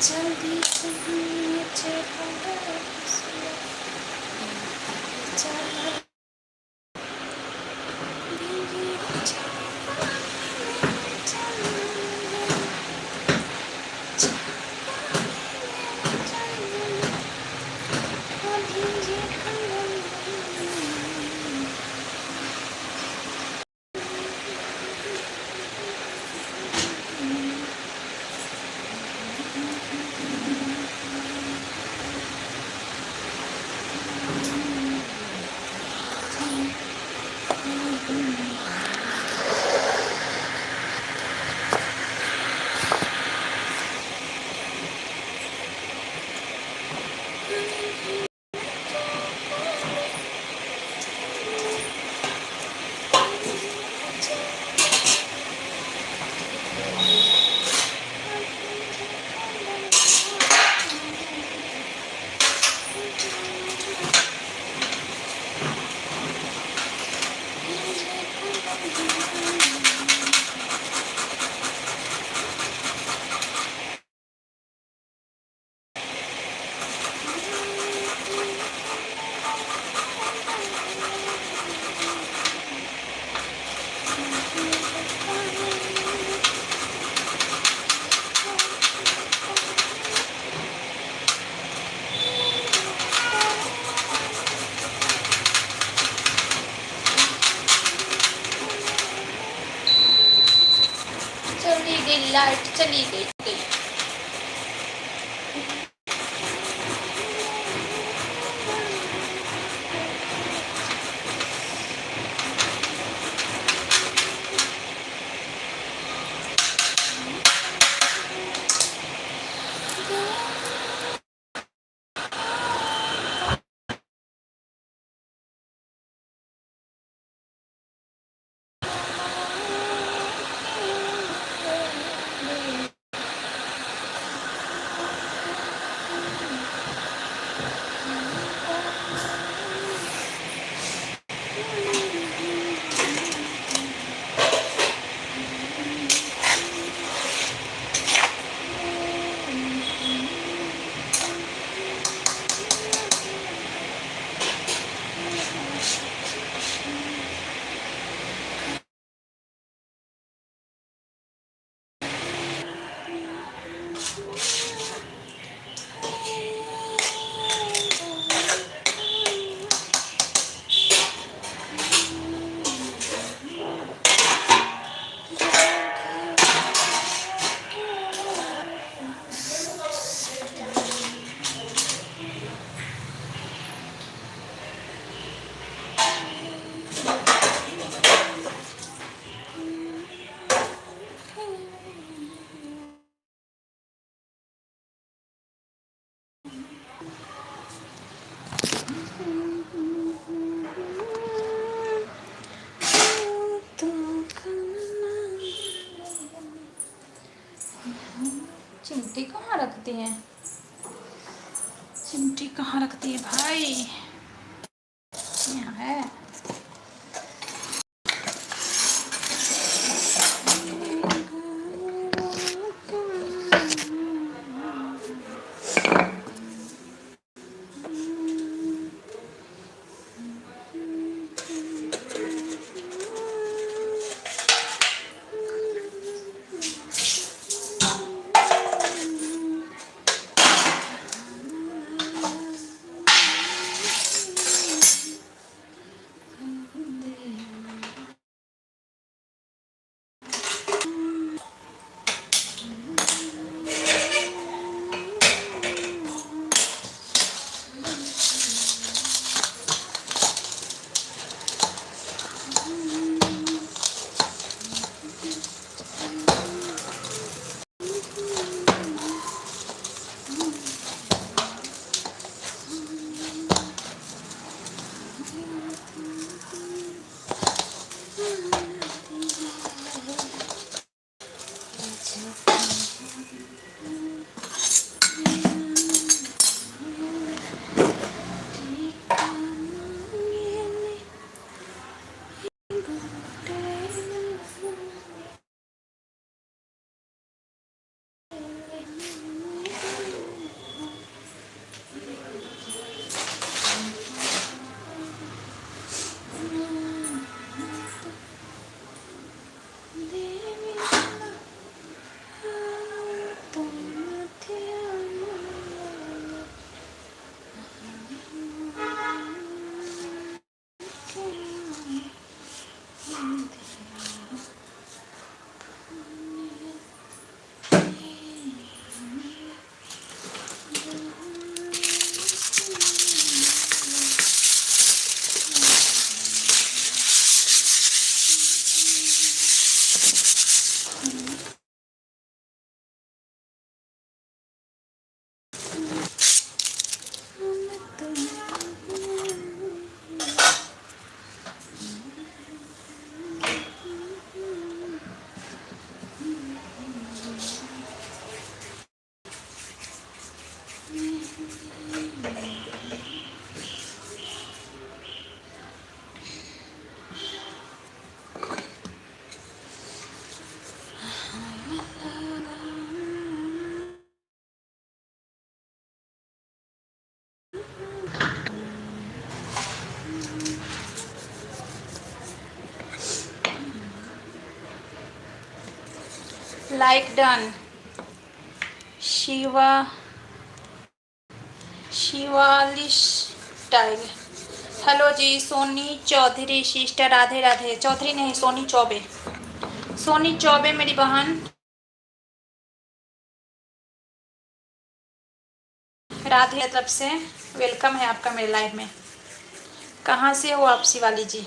जल्दी से नीचे पड़ा चला भीगी चादर में चलना अभी ये कलम चली गई लाइट चली गई चिमटी कहाँ रखती हैं चिमटी कहाँ रखती है भाई यहाँ है like done. Shivali style. Hello जी। सोनी चौधरी सिस्टर, राधे राधे। चौधरी नहीं, सोनी चौबे। सोनी चौबे मेरी बहन, राधे तरफ से वेलकम है आपका मेरे लाइव में। कहाँ से हो आप शिवाली जी?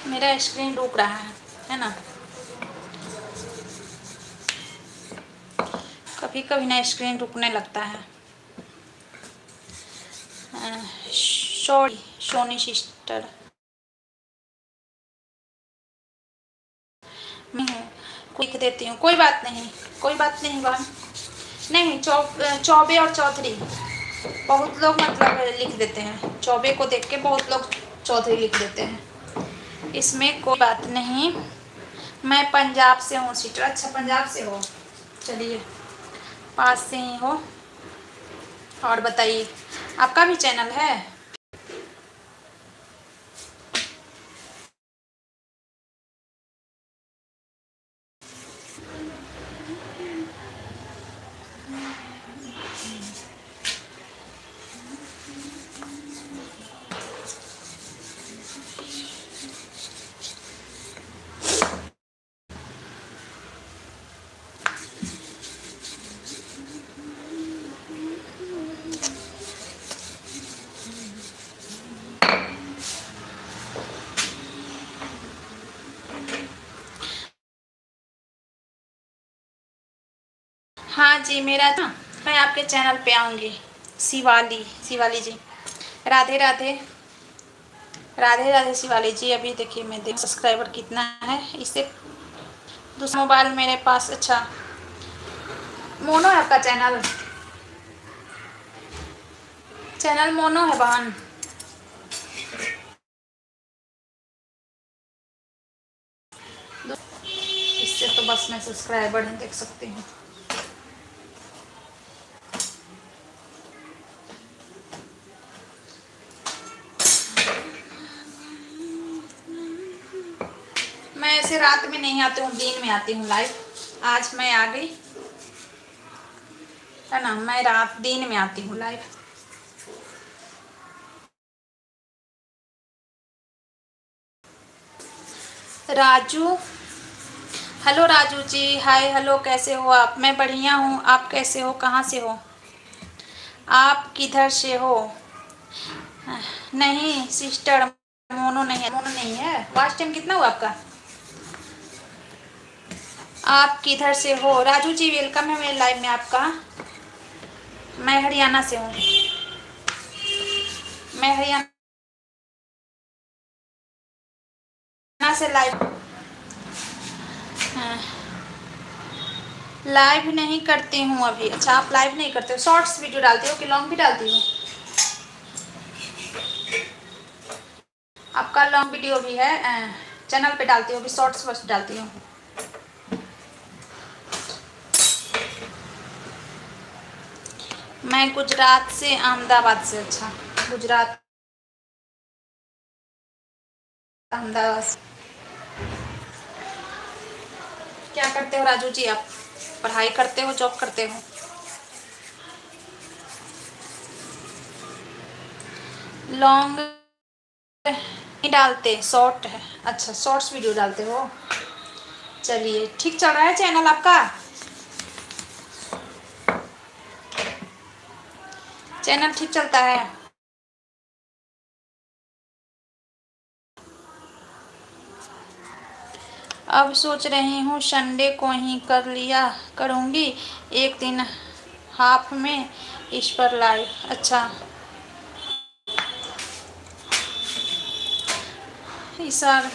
मेरा स्क्रीन रुक रहा है ना? कभी कभी ना स्क्रीन रुकने लगता है। सॉरी सोनी सिस्टर, मैं लिख देती हूँ, कोई बात नहीं, कोई बात नहीं बहन। नहीं, चौबे और चौधरी बहुत लोग मतलब लिख देते हैं। चौबे को देख के बहुत लोग चौधरी लिख देते हैं, इसमें कोई बात नहीं। मैं पंजाब से हूँ सिस्टर। अच्छा, पंजाब से हो, चलिए पास से ही हो। और बताइए, आपका भी चैनल है? हाँ जी, मेरा ना, मैं आपके चैनल पे आऊँगी। शिवाली जी, राधे राधे। राधे राधे शिवाली जी। अभी देखिए मैं देख सब्सक्राइबर कितना है। इससे दूसरा मोबाइल मेरे पास। अच्छा, मोनो है आपका चैनल? चैनल मोनो है बहन? इससे तो बस मैं सब्सक्राइबर नहीं देख सकती हूँ। मैं ऐसे रात में नहीं आती हूँ, दिन में आती हूँ लाइव। आज मैं आ गई है ना, मैं रात दिन में आती हूँ live. Raju, hello Raju ji, hi hello, कैसे हो आप? मैं बढ़िया हूँ, आप कैसे हो? कहाँ से हो आप? किधर से हो? नहीं सिस्टर, मोनो नहीं है, मोनो नहीं है। वॉच टाइम कितना हुआ आपका? आप किधर से हो? राजू जी वेलकम है मेरे लाइव में आपका। मैं हरियाणा से हूँ। मैं हरियाणा से लाइव। हाँ, लाइव नहीं करती हूँ अभी। अच्छा, आप लाइव नहीं करते हो? शॉर्ट्स वीडियो डालती हो कि लॉन्ग भी डालती हो? आपका लॉन्ग वीडियो भी है चैनल पे डालती हो, अभी शॉर्ट्स बस डालती हो? मैं गुजरात से, अहमदाबाद से। अच्छा, गुजरात अहमदाबाद से। क्या करते हो राजू जी आप? पढ़ाई करते हो, जॉब करते हो? लॉन्ग नहीं डालते, शॉर्ट है। अच्छा, शॉर्ट्स वीडियो डालते हो। चलिए, ठीक चल रहा है चैनल आपका? चैनल ठीक चलता है? अब सोच रही हूँ संडे को ही कर लिया करूँगी, एक दिन हाफ में इस पर लाइव। अच्छा, ईसार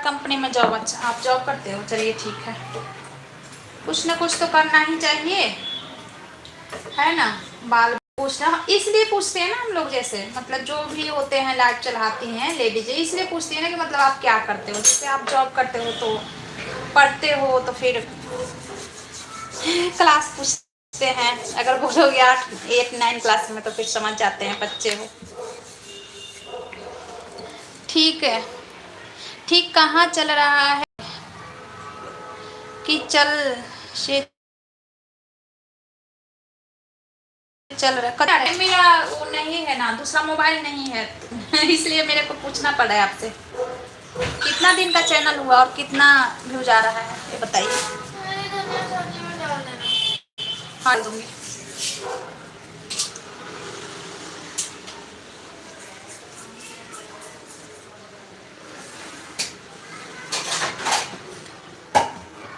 कंपनी में जॉब। अच्छा, आप जॉब करते हो, चलिए ठीक है। कुछ ना कुछ तो करना ही चाहिए, है ना। बाल पूछना इसलिए पूछते हैं ना हम लोग, जैसे मतलब जो भी होते हैं लाइव चलाती हैं लेडीज, इसलिए पूछती है ना कि मतलब आप क्या करते हो। जैसे आप जॉब करते हो तो पढ़ते हो तो फिर क्लास पूछते हैं। अगर बोलोगे 8 8 9 क्लास में तो फिर समझ जाते हैं बच्चे हो। ठीक है। ठीक कहाँ चल रहा है कि से चल रहा है। मेरा वो नहीं है ना, दूसरा मोबाइल नहीं है इसलिए मेरे को पूछना पड़ा है आपसे। कितना दिन का चैनल हुआ और कितना व्यूज आ रहा है ये बताइए। हाँ दूंगी।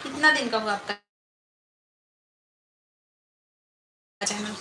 कितना दिन का हुआ आपका चैनल?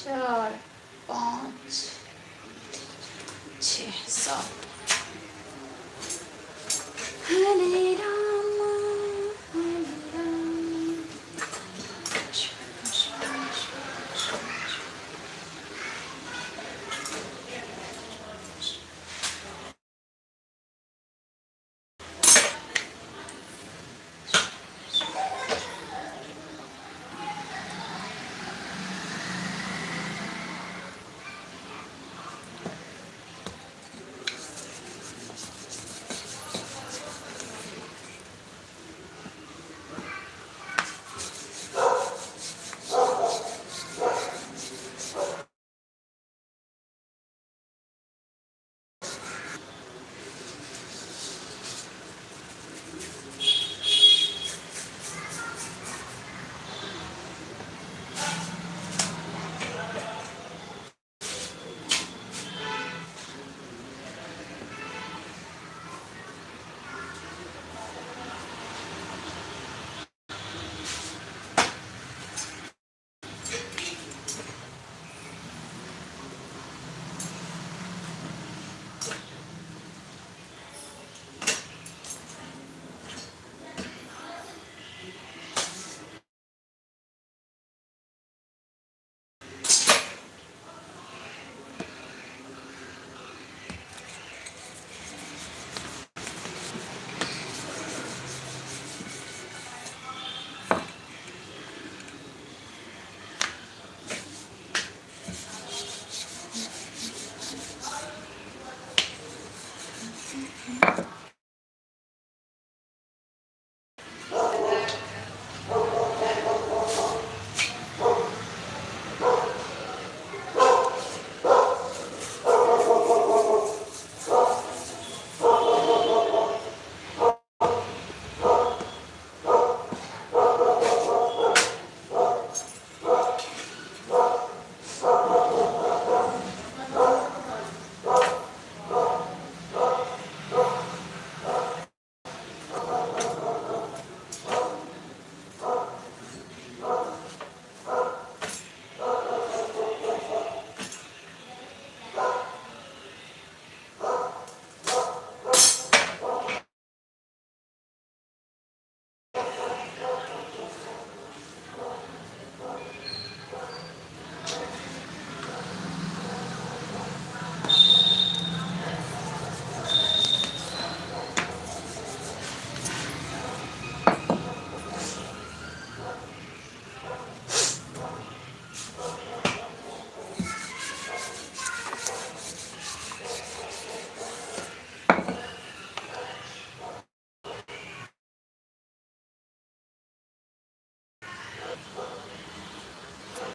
चार पाँच छः सात हरे राम